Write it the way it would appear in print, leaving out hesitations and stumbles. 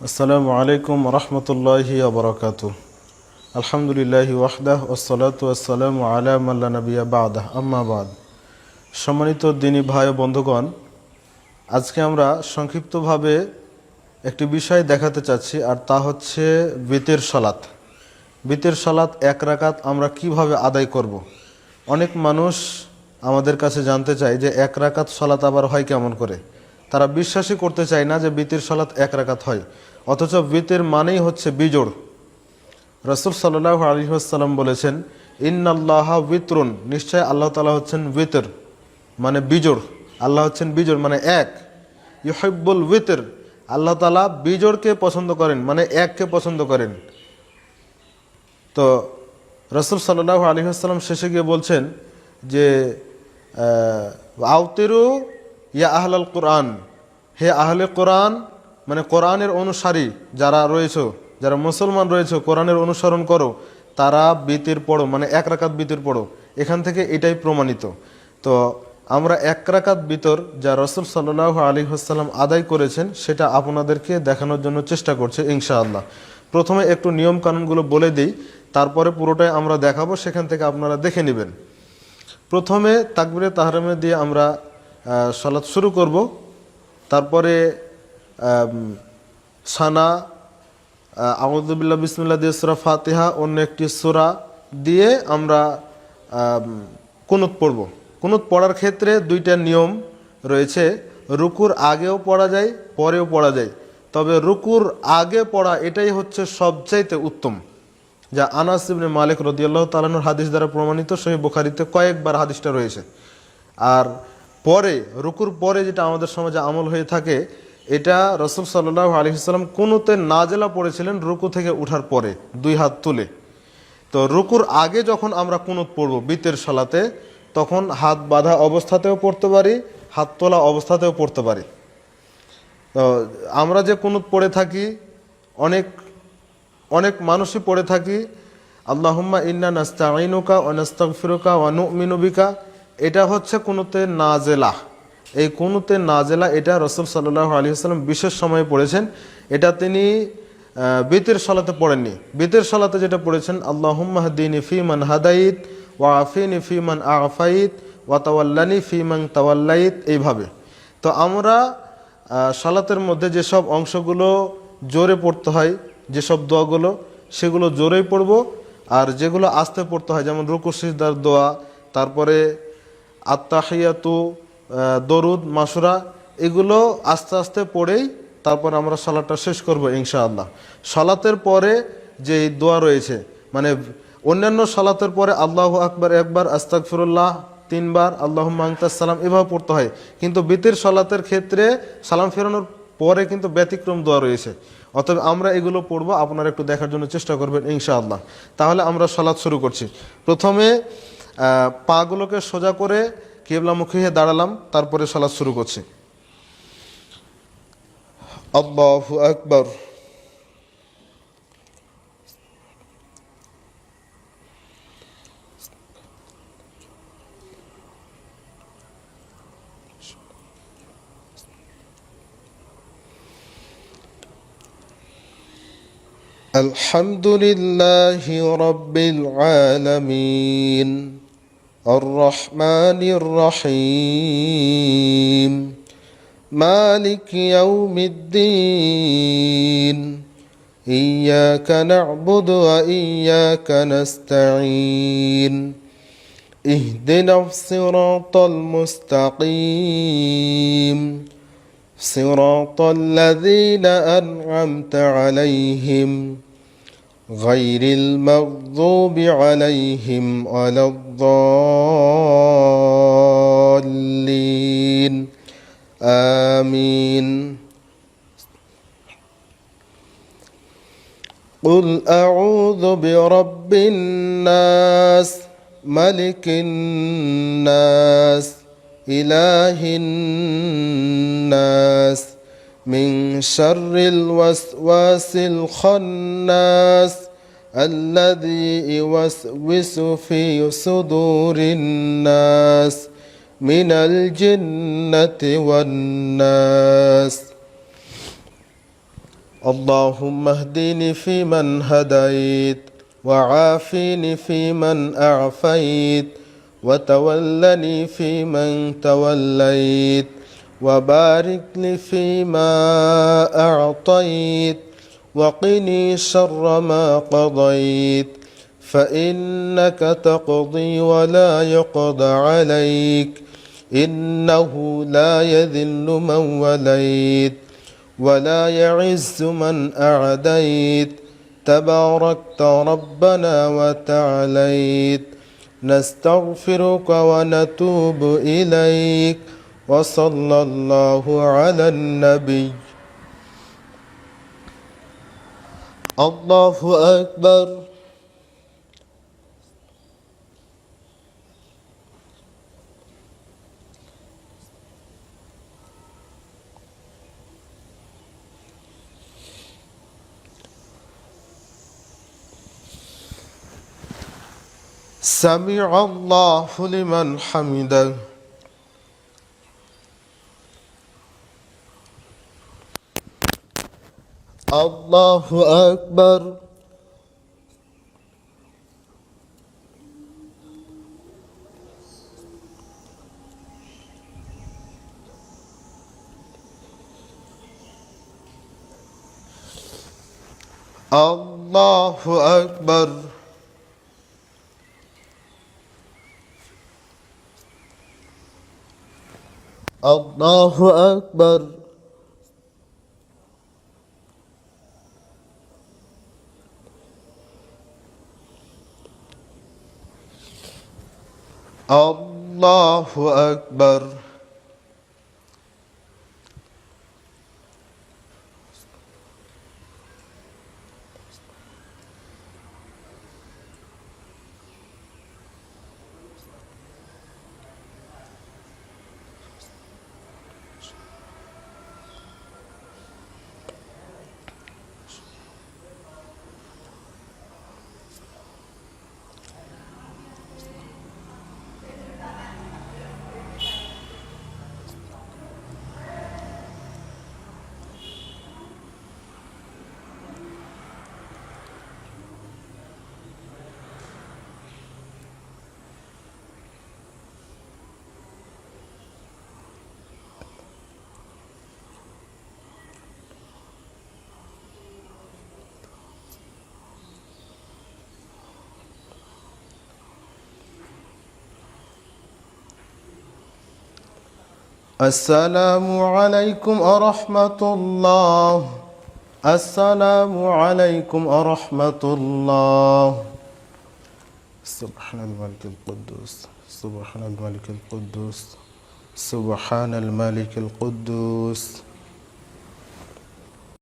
আসসালামু আলাইকুম রহমতুল্লাহি ওবরাকাতুহ। আলহামদুলিল্লাহি ওয়াহদাহ ওয়াসসালাতু ওয়াসসালামু আলা মান লা নাবিয়্যা বা'দাহ, আম্মা বা'দ। সম্মানিত দিনী ভাই ও বন্ধুগণ, আজকে আমরা সংক্ষিপ্তভাবে একটি বিষয় দেখাতে চাচ্ছি, আর তা হচ্ছে বিতের সালাত। বিতের সালাত এক রাকাত আমরা কিভাবে আদায় করব। অনেক মানুষ আমাদের কাছে জানতে চায় যে এক রাকাত সালাত আবার হয় কেমন করে। তারা বিশ্বাসই করতে চায় না যে বিতের সালাত এক রাকাত হয়, অথচ বিতের মানেই হচ্ছে বিজোড়। রাসূল সাল্লাল্লাহু আলাইহি ওয়াসাল্লাম বলেছেন, ইন্নাল্লাহা বিতরুন, নিশ্চয় আল্লাহ তাআলা হচ্ছেন বিতর, মানে বিজোড়। আল্লাহ হচ্ছেন বিজোড় মানে এক। ইউহিব্বুল বিতর, আল্লাহ তাআলা বিজোড়কে পছন্দ করেন, মানে এককে পছন্দ করেন। তো রাসূল সাল্লাল্লাহু আলাইহি ওয়াসাল্লাম শেষে গিয়ে বলছেন যে আওতিরু ইয়া আহলাল কোরআন, হে আহলে কোরআন, মানে কোরআনের অনুসারী যারা রয়েছে, যারা মুসলমান রয়েছে, কোরআনের অনুসরণ করো, তারা বিতির পড়ো, মানে এক রাকাত বিতির পড়ো। এখান থেকে এটাই প্রমাণিত। তো আমরা এক রাকাত বিতর যা রাসূল সাল্লাল্লাহু আলাইহি ওয়াসাল্লাম আদায় করেছেন সেটা আপনাদেরকে দেখানোর জন্য চেষ্টা করছে ইনশাআল্লাহ। প্রথমে একটু নিয়ম কানুনগুলো বলে দিই, তারপরে পুরোটাই আমরা দেখাবো, সেখান থেকে আপনারা দেখে নেবেন। প্রথমে তাকবীরে তাহরিমা দিয়ে আমরা সালাত শুরু করব। তারপরে সানা, আউযু বিল্লাহি বিসমিল্লাহ দিয়ে সূরা ফাতিহা, অন্য একটি সূরা দিয়ে আমরা কুনুত পড়ব। কুনুত পড়ার ক্ষেত্রে দুইটা নিয়ম রয়েছে। রুকুর আগেও পড়া যায়, পরেও পড়া যায়, তবে রুকুর আগে পড়া এটাই হচ্ছে সবচাইতে উত্তম, যা আনাস ইবনে মালিক রাদিয়াল্লাহু তাআলা আনহুর হাদিস দ্বারা প্রমাণিত। সহিহ বুখারীতে কয়েকবার হাদিসটা রয়েছে। আর পরে রুকুর পরে যেটা আমাদের সমাজে আমল হয়ে থাকে, এটা রাসূল সাল্লাল্লাহু আলাইহি ওয়াসাল্লাম কুনুতে নাজেলা পড়েছিলেন রুকু থেকে উঠার পরে দুই হাত তুলে। তো রুকুর আগে যখন আমরা কুনুত পড়ব বিতের সালাতে, তখন হাত বাঁধা অবস্থাতেও পড়তে পারি, হাত তোলা অবস্থাতেও পড়তে পারি। তো আমরা যে কুনুত পড়ে থাকি, অনেক মানুষই পড়ে থাকি আল্লাহুম্মা ইন্না নাস্তাঈনুকা ওয়া নাস্তাগফিরুকা ওয়া নু'মিনু বিকা, এটা হচ্ছে কুনুতে নাজেলা। এই কুনুতে নাজেলা এটা রাসূল সাল্লাল্লাহু আলাইহি ওয়াসাল্লাম বিশেষ সময়ে পড়েছেন। এটা তিনি বিতের সালাতে পড়েননি। বিতের সালাতে যেটা পড়েছেন, আল্লাহুম্মা হদিনি ফিমান হাদাইত ওয়া আফিনি ফিমান আফাইত ওয়া তাওয়াল্লানি ফিমান তাওয়াল্লাইত, এইভাবে। তো আমরা সালাতের মধ্যে যেসব অংশগুলো জোরে পড়তে হয়, যেসব দোয়াগুলো, সেগুলো জোরেই পড়ব। আর যেগুলো আস্তে পড়তে হয়, যেমন রুকু সিজদার দোয়া, তারপরে আত্তাহিয়াতু, দরুদ, মাসুরা, এগুলো আস্তে আস্তে পড়েই তারপর আমরা সালাতটা শেষ করব ইনশাআল্লাহ। সালাতের পরে যে দোয়া রয়েছে, মানে অন্যান্য সালাতের পরে আল্লাহু আকবার একবার, আস্তাগফিরুল্লাহ তিনবার, আল্লাহুম্মা আনতাস সালাম, এভাবে পড়তে হয়। কিন্তু বিতির সালাতের ক্ষেত্রে সালাম ফেরানোর পরে কিন্তু ব্যতিক্রম দোয়া রয়েছে। অতএব আমরা এগুলো পড়বো, আপনারা একটু দেখার জন্য চেষ্টা করবেন ইনশাআল্লাহ। তাহলে আমরা সালাত শুরু করছি। প্রথমে পাগুলোকে সোজা করে কিবলামুখী হয়ে দাঁড়ালাম, তারপরে সালাত শুরু করছি। আল্লাহু আকবার। আলহামদুলিল্লাহি রাব্বিল আলামিন আর রহমানির রহিম মালিক ইয়াউমিদ্দিন ইয়্যাকা না'বুদু ওয়া ইয়্যাকা নাস্তাঈন ইহদিনাস সিরাতাল মুস্তাকিম সিরাতাল লাযীনা আন'আমতা আলাইহিম গায়রিল মাগযুবি আলাইহিম ওয়ালাদ-দাল্লিন আমিন। কুল আউযু বিরাব্বিন নাস মালিকিন নাস ইলাহিন নাস মিন শাররিল ওয়াসওয়াসিল খান্নাস আল্লাযী ইউওয়াসওয়িসু ফি সুদুরিন নাস মিনাল জিন্নাতি ওয়ান নাস। اللهم اهدني فيمن هديت وعافني فيمن أعفيت وتولني فيمن توليت وبارك لي فيما أعطيت وقني شر ما قضيت فإنك تقضي ولا يقضى عليك إنه لا يذل من وليت ولا يعز من أعديت تباركت ربنا وتعاليت نستغفرك ونتوب إليك وصلى الله على النبي. الله أكبر. سمع الله لمن حمده. الله أكبر. الله أكبر. الله أكبر. الله أكبر. السلام عليكم ورحمة الله. السلام عليكم ورحمة الله. سبحان الملك القدوس سبحان الملك القدوس سبحان الملك القدوس